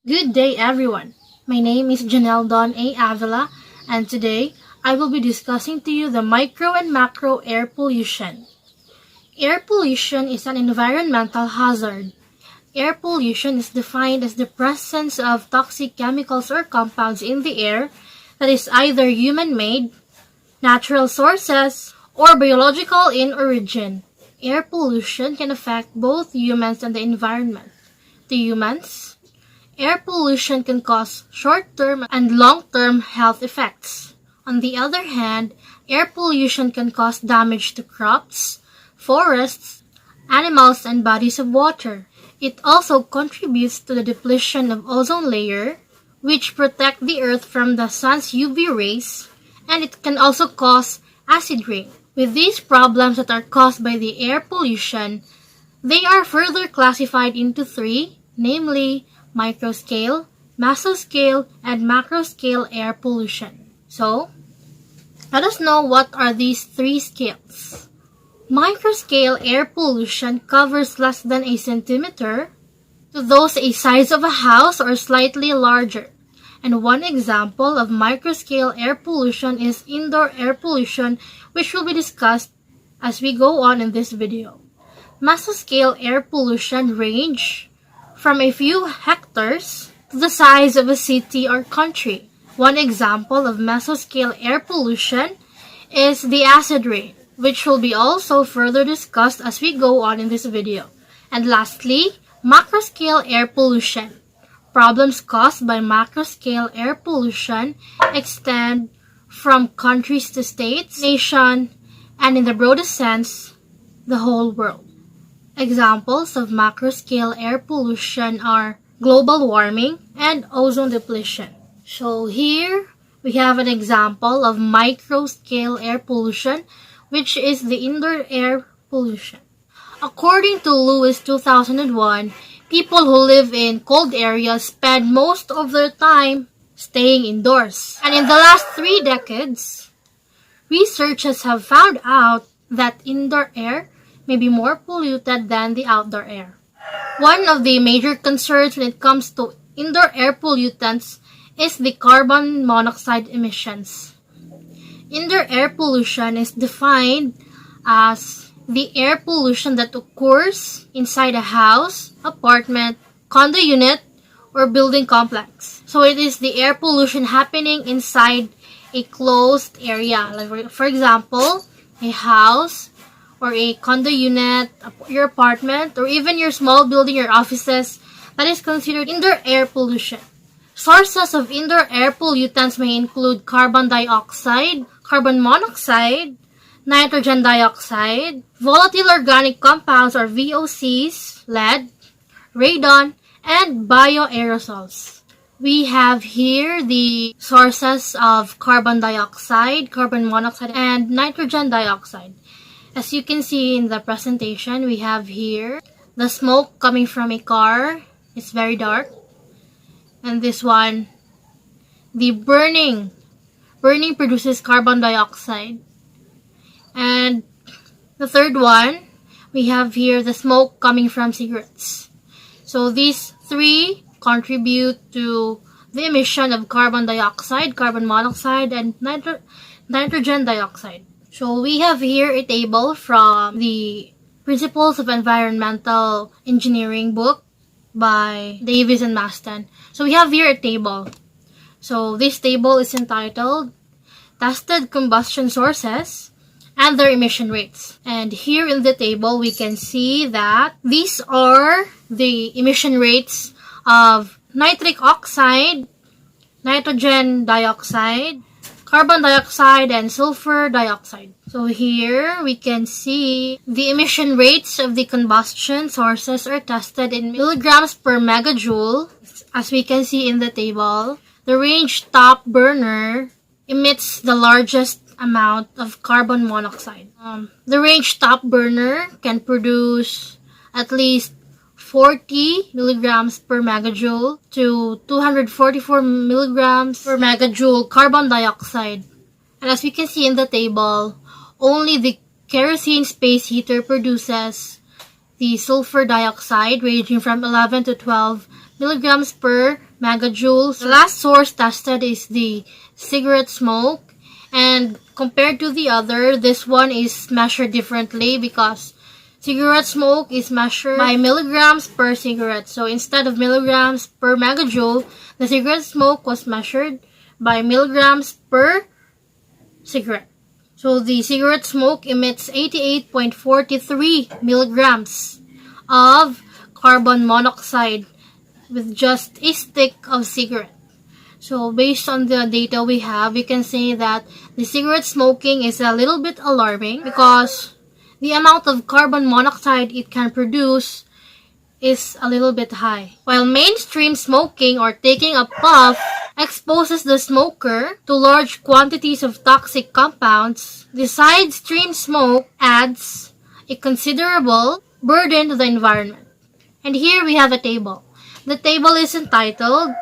Good day, everyone. My name is Janelle Dawn A. Avila, and today I will be discussing to you the micro and macro air pollution. Air pollution is an environmental hazard. Air pollution is defined as the presence of toxic chemicals or compounds in the air that is either human-made, natural sources, or biological in origin. Air pollution can affect both humans and the environment. To humans, air pollution can cause short-term and long-term health effects. On the other hand, air pollution can cause damage to crops, forests, animals, and bodies of water. It also contributes to the depletion of ozone layer, which protect the earth from the sun's UV rays, and it can also cause acid rain. With these problems that are caused by the air pollution, they are further classified into three, namely microscale, mesoscale, and macroscale air pollution. So, let us know what are these three scales. Microscale air pollution covers less than a centimeter to those a size of a house or slightly larger. And one example of microscale air pollution is indoor air pollution, which will be discussed as we go on in this video. Mesoscale air pollution range from a few hectares to the size of a city or country. One example of mesoscale air pollution is the acid rain, which will be also further discussed as we go on in this video. And lastly, macroscale air pollution. Problems caused by macroscale air pollution extend from countries to states, nation, and in the broadest sense, the whole world. Examples of macroscale air pollution are global warming and ozone depletion. So here we have an example of microscale air pollution, which is the indoor air pollution. According to Lewis 2001, people who live in cold areas spend most of their time staying indoors. And in the last 3 decades, researchers have found out that indoor air may be more polluted than the outdoor air. One of the major concerns when it comes to indoor air pollutants is the carbon monoxide emissions. Indoor air pollution is defined as the air pollution that occurs inside a house, apartment, condo unit, or building complex. So it is the air pollution happening inside a closed area. Like for example, a house or a condo unit, your apartment, or even your small building, your offices, that is considered indoor air pollution. Sources of indoor air pollutants may include carbon dioxide, carbon monoxide, nitrogen dioxide, volatile organic compounds or VOCs, lead, radon, and bioaerosols. We have here the sources of carbon dioxide, carbon monoxide, and nitrogen dioxide. As you can see in the presentation, we have here the smoke coming from a car. It's very dark. And this one, the burning produces carbon dioxide. And the third one, we have here the smoke coming from cigarettes. So these three contribute to the emission of carbon dioxide, carbon monoxide, and nitrogen dioxide. So we have here a table from the Principles of Environmental Engineering book by Davis and Maston. So we have here a table. So this table is entitled Tested Combustion Sources and Their Emission Rates. And here in the table, we can see that these are the emission rates of nitric oxide, nitrogen dioxide, carbon dioxide, and sulfur dioxide. So here we can see the emission rates of the combustion sources are tested in milligrams per megajoule. As we can see in the table, the range top burner emits the largest amount of carbon monoxide. The range top burner can produce at least 40 milligrams per megajoule to 244 milligrams per megajoule carbon dioxide. And as we can see in the table, only the kerosene space heater produces the sulfur dioxide ranging from 11 to 12 milligrams per megajoules. The last source tested is the cigarette smoke, and compared to the other, this one is measured differently because cigarette smoke is measured by milligrams per cigarette. So instead of milligrams per megajoule, the cigarette smoke was measured by milligrams per cigarette. So the cigarette smoke emits 88.43 milligrams of carbon monoxide with just a stick of cigarette. So based on the data we have, we can say that the cigarette smoking is a little bit alarming because the amount of carbon monoxide it can produce is a little bit high. While mainstream smoking or taking a puff exposes the smoker to large quantities of toxic compounds, the side stream smoke adds a considerable burden to the environment. And here we have a table. The table is entitled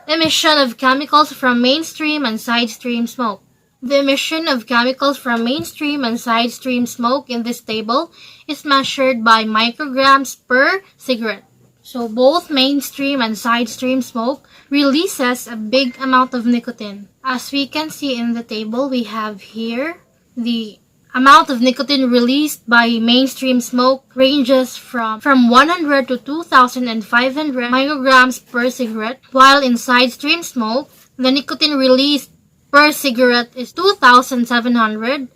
Emission of Chemicals from Mainstream and Side Stream Smoke. The emission of chemicals from mainstream and side stream smoke in this table is measured by micrograms per cigarette. So both mainstream and side stream smoke releases a big amount of nicotine. As we can see in the table, we have here the amount of nicotine released by mainstream smoke ranges from 100 to 2,500 micrograms per cigarette, while in side stream smoke, the nicotine released per cigarette is 2,700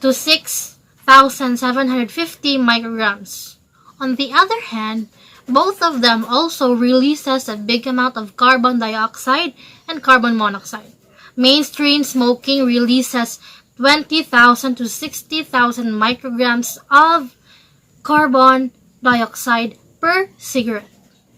to 6,750 micrograms. On the other hand, both of them also releases a big amount of carbon dioxide and carbon monoxide. Mainstream smoking releases 20,000 to 60,000 micrograms of carbon dioxide per cigarette,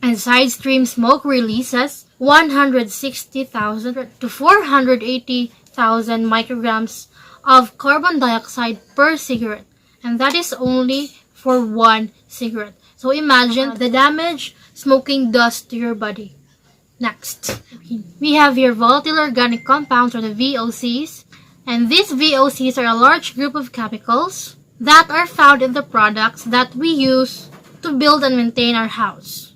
and side stream smoke releases 160,000 to 480,000 micrograms of carbon dioxide per cigarette, and that is only for one cigarette. So imagine the damage smoking does to your body. Next, we have here volatile organic compounds, or the VOCs, and these VOCs are a large group of chemicals that are found in the products that we use to build and maintain our house.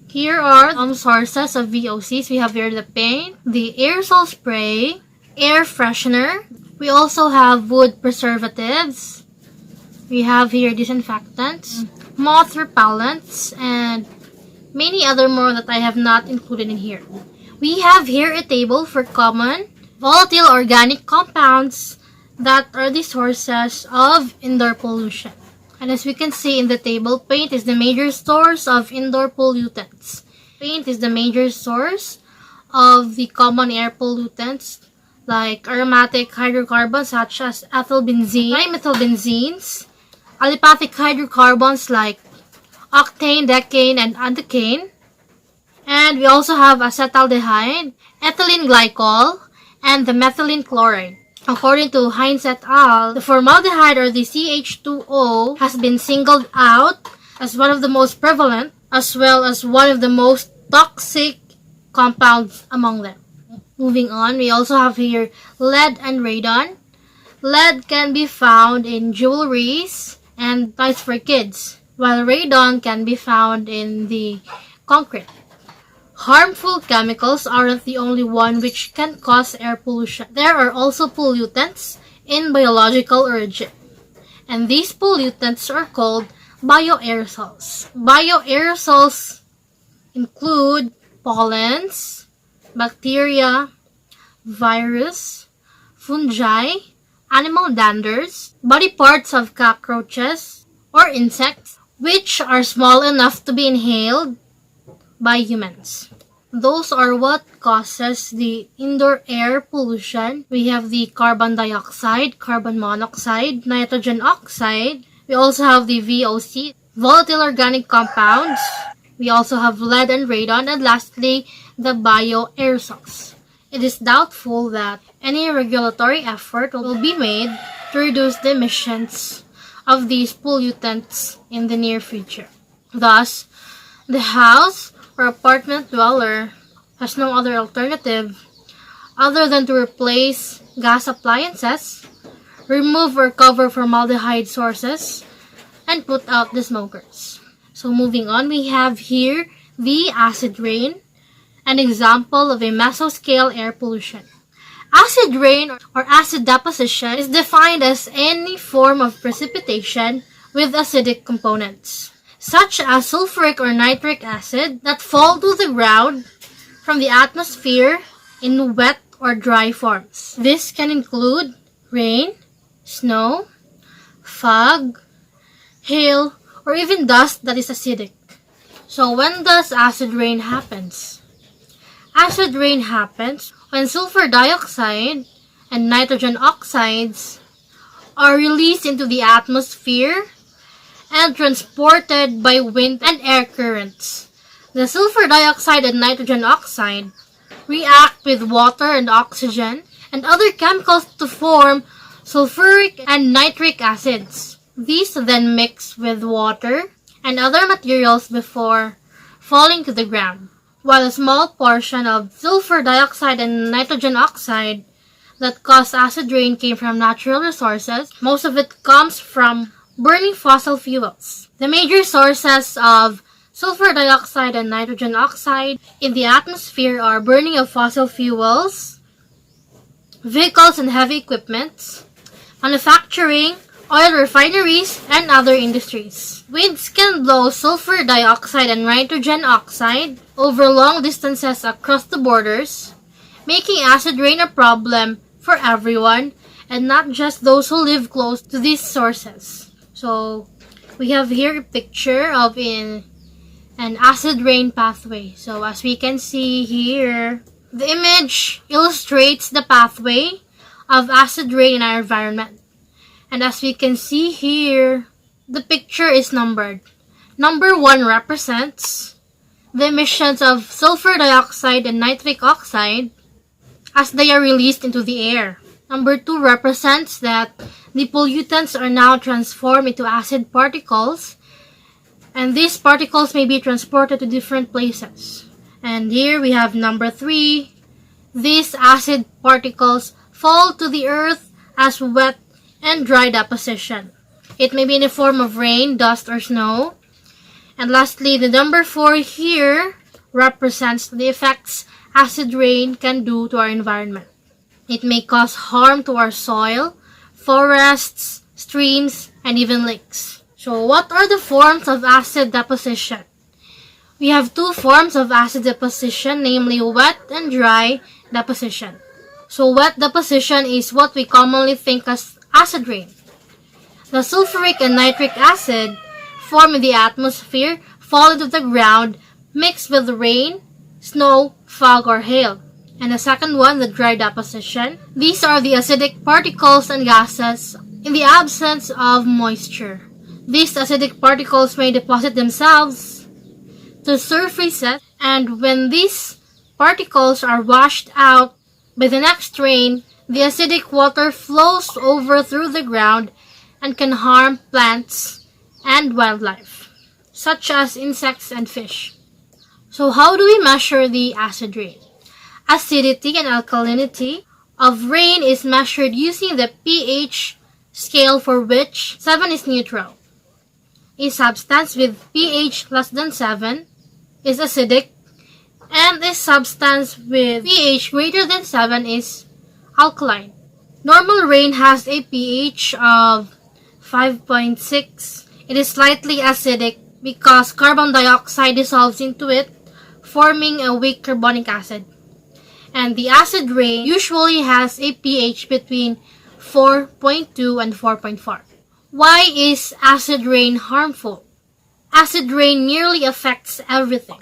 Here are some sources of VOCs. We have here the paint, the aerosol spray, air freshener. We also have wood preservatives. We have here disinfectants, moth repellents, and many other more that I have not included in here. We have here a table for common volatile organic compounds that are the sources of indoor pollution. And as we can see in the table, paint is the major source of indoor pollutants. Paint is the major source of the common air pollutants like aromatic hydrocarbons such as ethylbenzene, dimethylbenzenes, aliphatic hydrocarbons like octane, decane, and andecane. And we also have acetaldehyde, ethylene glycol, and the methylene chloride. According to Heinz et al., the formaldehyde, or the CH2O, has been singled out as one of the most prevalent as well as one of the most toxic compounds among them. Moving on, we also have here lead and radon. Lead can be found in jewelries and toys for kids, while radon can be found in the concrete. Harmful chemicals aren't the only one which can cause air pollution. There are also pollutants in biological origin, and these pollutants are called bioaerosols. Bioaerosols include pollens, bacteria, virus, fungi, animal danders, body parts of cockroaches or insects, which are small enough to be inhaled by humans. Those are what causes the indoor air pollution. We have the carbon dioxide, carbon monoxide, nitrogen oxide. We also have the VOC, volatile organic compounds. We also have lead and radon, and lastly, the bioaerosols. It is doubtful that any regulatory effort will be made to reduce the emissions of these pollutants in the near future. Thus, the house or apartment dweller has no other alternative other than to replace gas appliances, remove or cover formaldehyde sources, and put out the smokers. So moving on, we have here the acid rain. an example of a mesoscale air pollution. Acid rain or acid deposition is defined as any form of precipitation with acidic components, such as sulfuric or nitric acid that fall to the ground from the atmosphere in wet or dry forms. This can include rain, snow, fog, hail, or even dust that is acidic. So when does acid rain happens? Acid rain happens when sulfur dioxide and nitrogen oxides are released into the atmosphere and transported by wind and air currents. The sulfur dioxide and nitrogen oxide react with water and oxygen and other chemicals to form sulfuric and nitric acids. These then mix with water and other materials before falling to the ground. While a small portion of sulfur dioxide and nitrogen oxide that caused acid rain came from natural resources, most of it comes from burning fossil fuels. The major sources of sulfur dioxide and nitrogen oxide in the atmosphere are burning of fossil fuels, vehicles and heavy equipment, manufacturing, oil refineries, and other industries. Winds can blow sulfur dioxide and nitrogen oxide over long distances across the borders, making acid rain a problem for everyone and not just those who live close to these sources. So we have here a picture of an acid rain pathway. So as we can see here, the image illustrates the pathway of acid rain in our environment. And as we can see here, the picture is numbered. Number 1 represents the emissions of sulfur dioxide and nitric oxide as they are released into the air. Number 2 represents that the pollutants are now transformed into acid particles, and these particles may be transported to different places. And here we have number 3. These acid particles fall to the earth as wet and dry deposition. It may be in the form of rain, dust, or snow. And lastly, the number 4 here represents the effects acid rain can do to our environment. It may cause harm to our soil, forests, streams, and even lakes. So what are the forms of acid deposition? We have 2 forms of acid deposition, namely wet and dry deposition. So wet deposition is what we commonly think as acid rain. The sulfuric and nitric acid formed in the atmosphere fall into the ground mixed with rain, snow, fog, or hail. And the second one, the dry deposition. These are the acidic particles and gases in the absence of moisture. These acidic particles may deposit themselves to surfaces, and when these particles are washed out by the next rain, the acidic water flows over through the ground and can harm plants and wildlife, such as insects and fish. So how do we measure the acid rain? Acidity and alkalinity of rain is measured using the pH scale, for which 7 is neutral. A substance with pH less than 7 is acidic, and a substance with pH greater than 7 is alkaline. Normal rain has a pH of 5.6. It is slightly acidic because carbon dioxide dissolves into it, forming a weak carbonic acid. And the acid rain usually has a pH between 4.2 and 4.4. Why is acid rain harmful? Acid rain nearly affects everything.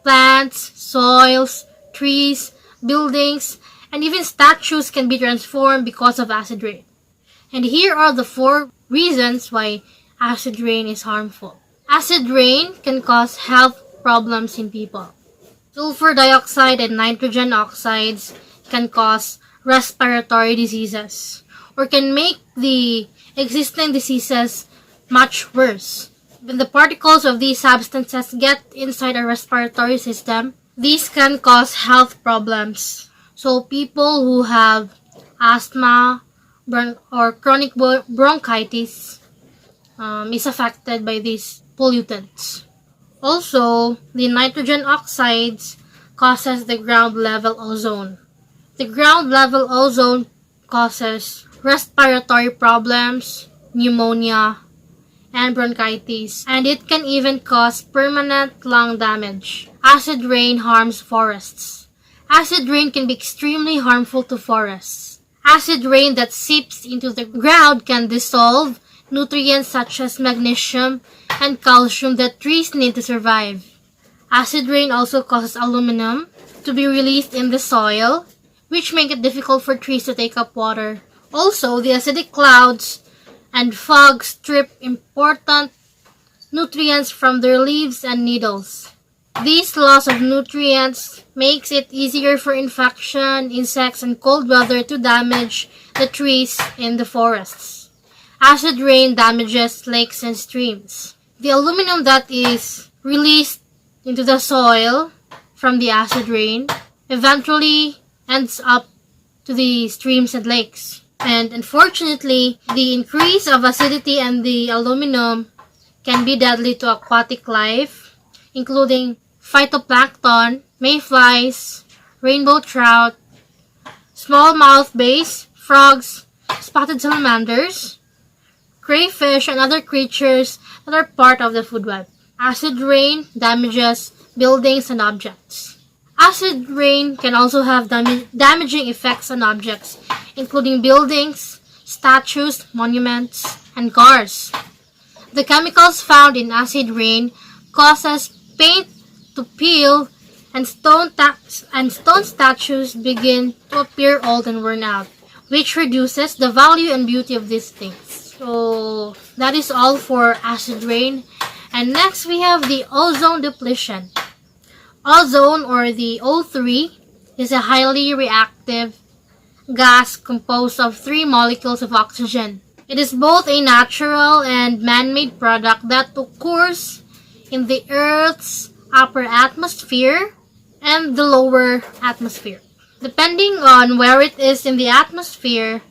Plants, soils, trees, buildings, and even statues can be transformed because of acid rain. And here are the 4 reasons why acid rain is harmful. Acid rain can cause health problems in people. Sulfur dioxide and nitrogen oxides can cause respiratory diseases or can make the existing diseases much worse. When the particles of these substances get inside our respiratory system, these can cause health problems. So people who have asthma or chronic bronchitis is affected by these pollutants. Also, the nitrogen oxides causes the ground level ozone. The ground level ozone causes respiratory problems, pneumonia, and bronchitis, and it can even cause permanent lung damage. Acid rain harms forests. Acid rain can be extremely harmful to forests. Acid rain that seeps into the ground can dissolve nutrients such as magnesium and calcium that trees need to survive. Acid rain also causes aluminum to be released in the soil, which make it difficult for trees to take up water. Also, the acidic clouds and fog strip important nutrients from their leaves and needles. This loss of nutrients makes it easier for infection, insects, and cold weather to damage the trees in the forests. Acid rain damages lakes and streams. The aluminum that is released into the soil from the acid rain eventually ends up to the streams and lakes. And unfortunately, the increase of acidity and the aluminum can be deadly to aquatic life, including phytoplankton, mayflies, rainbow trout, smallmouth bass, frogs, spotted salamanders, crayfish, and other creatures that are part of the food web. Acid rain damages buildings and objects. Acid rain can also have damaging effects on objects, including buildings, statues, monuments, and cars. The chemicals found in acid rain causes paint to peel and stone statues begin to appear old and worn out, which reduces the value and beauty of these things. So that is all for acid rain. And next we have the ozone depletion. Ozone, or the O3, is a highly reactive gas composed of 3 molecules of oxygen. It is both a natural and man-made product that occurs in the Earth's upper atmosphere and the lower atmosphere. Depending on where it is in the atmosphere,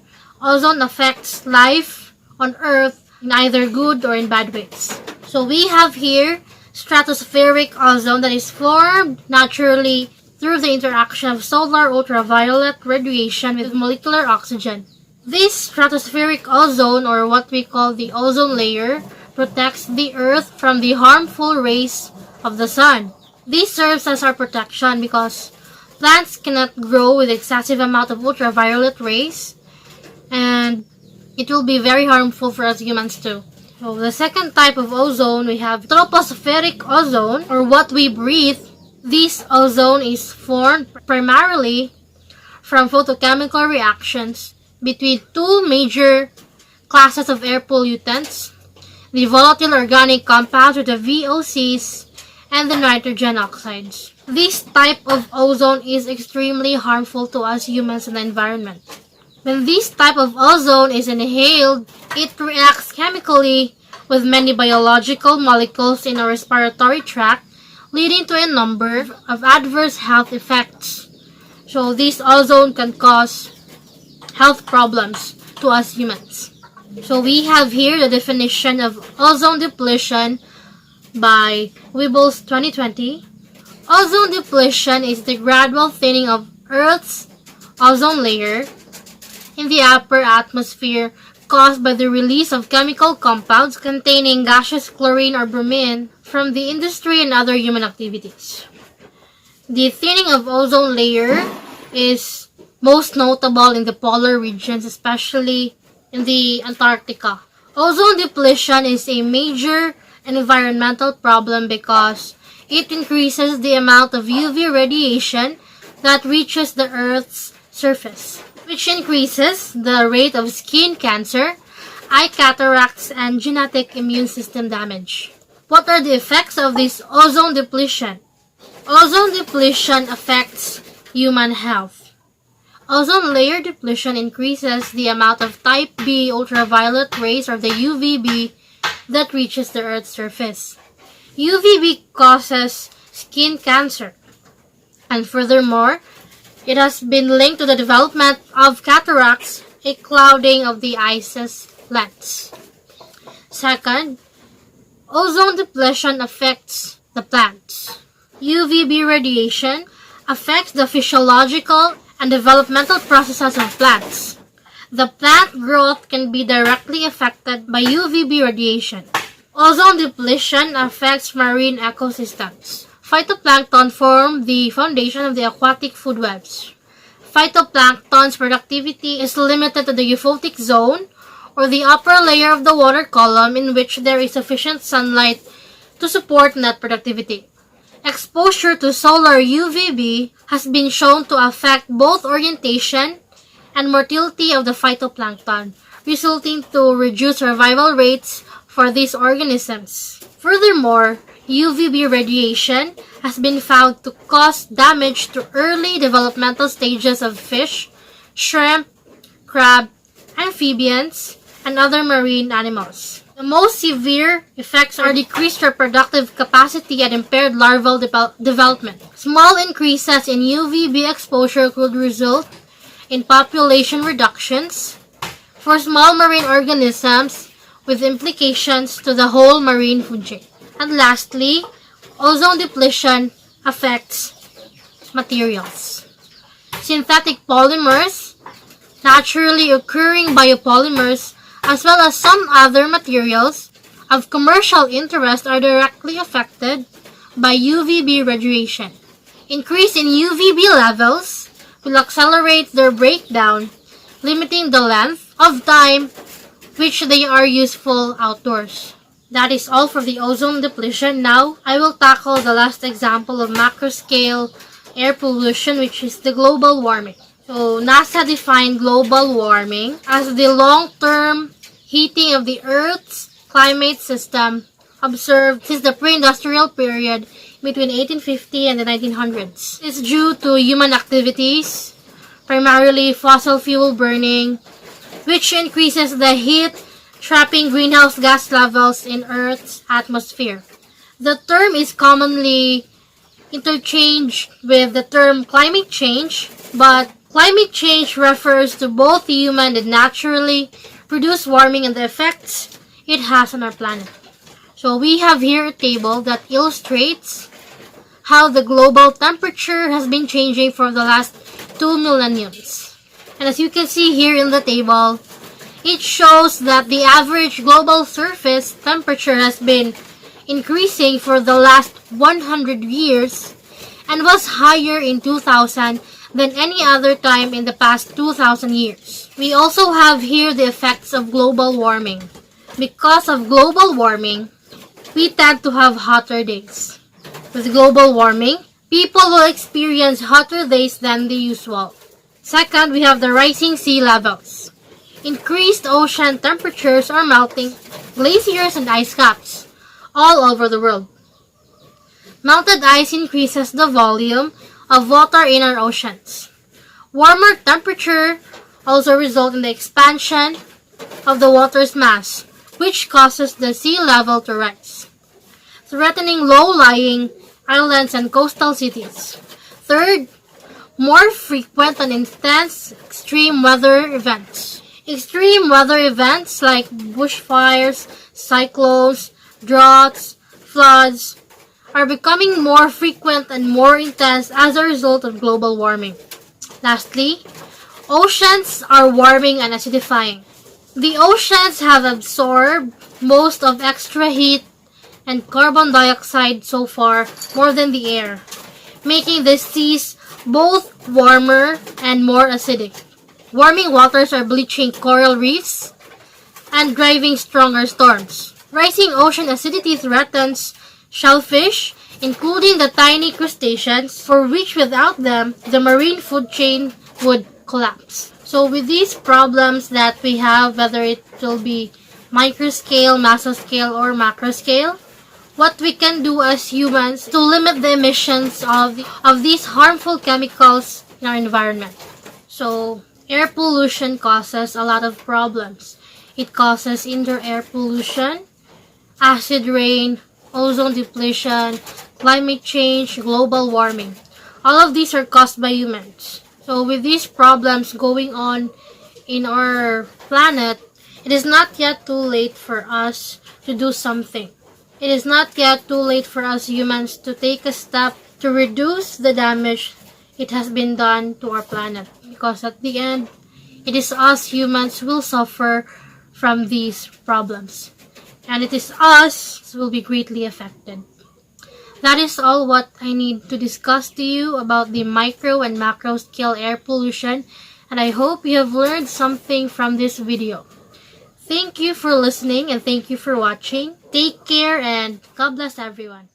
ozone affects life on Earth in either good or in bad ways. So we have here stratospheric ozone that is formed naturally through the interaction of solar ultraviolet radiation with molecular oxygen. This stratospheric ozone, or what we call the ozone layer, protects the Earth from the harmful rays of the sun. This serves as our protection because plants cannot grow with excessive amount of ultraviolet rays, and it will be very harmful for us humans too. So the second type of ozone, we have tropospheric ozone, or what we breathe. This ozone is formed primarily from photochemical reactions between 2 major classes of air pollutants, the volatile organic compounds, or the VOCs, and the nitrogen oxides. This type of ozone is extremely harmful to us humans and the environment. When this type of ozone is inhaled, it reacts chemically with many biological molecules in our respiratory tract, leading to a number of adverse health effects. So this ozone can cause health problems to us humans. So we have here the definition of ozone depletion by Wibbles 2020. Ozone depletion is the gradual thinning of Earth's ozone layer in the upper atmosphere caused by the release of chemical compounds containing gaseous chlorine or bromine from the industry and other human activities. The thinning of ozone layer is most notable in the polar regions, especially in the Antarctica. Ozone depletion is a major environmental problem because it increases the amount of UV radiation that reaches the Earth's surface, which increases the rate of skin cancer, eye cataracts, and genetic immune system damage. What are the effects of this ozone depletion? Ozone depletion affects human health. Ozone layer depletion increases the amount of type B ultraviolet rays, or the UVB, that reaches the Earth's surface. UVB causes skin cancer, and furthermore, it has been linked to the development of cataracts, a clouding of the eye's lens. Second, ozone depletion affects the plants. UVB radiation affects the physiological and developmental processes of plants. The plant growth can be directly affected by UVB radiation. Ozone depletion affects marine ecosystems. Phytoplankton form the foundation of the aquatic food webs. Phytoplankton's productivity is limited to the euphotic zone, or the upper layer of the water column in which there is sufficient sunlight to support net productivity. Exposure to solar UVB has been shown to affect both orientation and motility of the phytoplankton, resulting to reduced survival rates for these organisms. Furthermore, UVB radiation has been found to cause damage to early developmental stages of fish, shrimp, crab, amphibians, and other marine animals. The most severe effects are decreased reproductive capacity and impaired larval development. Small increases in UVB exposure could result in population reductions for small marine organisms with implications to the whole marine food chain. And lastly, ozone depletion affects materials. Synthetic polymers, naturally occurring biopolymers, as well as some other materials of commercial interest are directly affected by UVB radiation. Increase in UVB levels will accelerate their breakdown, limiting the length of time which they are useful outdoors. That is all for the ozone depletion. Now, I will tackle the last example of macro-scale air pollution, which is the global warming. So, NASA defined global warming as the long-term heating of the Earth's climate system observed since the pre-industrial period between 1850 and the 1900s. It's due to human activities, primarily fossil fuel burning, which increases the heat, trapping greenhouse gas levels in Earth's atmosphere. The term is commonly interchanged with the term climate change, but climate change refers to both human and naturally produced warming and the effects it has on our planet. So we have here a table that illustrates how the global temperature has been changing for the last 2 millenniums. And as you can see here in the table, it shows that the average global surface temperature has been increasing for the last 100 years and was higher in 2000 than any other time in the past 2,000 years. We also have here the effects of global warming. Because of global warming, we tend to have hotter days. With global warming, people will experience hotter days than the usual. Second, we have the rising sea levels. Increased ocean temperatures are melting glaciers and ice caps all over the world. Melted ice increases the volume of water in our oceans. Warmer temperature also result in the expansion of the water's mass, which causes the sea level to rise, threatening low-lying islands and coastal cities. Third, more frequent and intense extreme weather events. Extreme weather events like bushfires, cyclones, droughts, floods are becoming more frequent and more intense as a result of global warming. Lastly, oceans are warming and acidifying. The oceans have absorbed most of extra heat and carbon dioxide so far, more than the air, making the seas both warmer and more acidic. Warming waters are bleaching coral reefs and driving stronger storms. Rising ocean acidity threatens shellfish, including the tiny crustaceans, for which without them, the marine food chain would collapse. So with these problems that we have, whether it will be microscale, mesoscale, or macroscale, what we can do as humans to limit the emissions of these harmful chemicals in our environment. So air pollution causes a lot of problems. It causes indoor air pollution, acid rain, ozone depletion, climate change, global warming. All of these are caused by humans. So with these problems going on in our planet, it is not yet too late for us to do something. It is not yet too late for us humans to take a step to reduce the damage it has been done to our planet, because at the end, it is us humans who will suffer from these problems, and it is us who will be greatly affected. That is all what I need to discuss to you about the micro and macro scale air pollution, and I hope you have learned something from this video. Thank you for listening and thank you for watching. Take care and God bless everyone.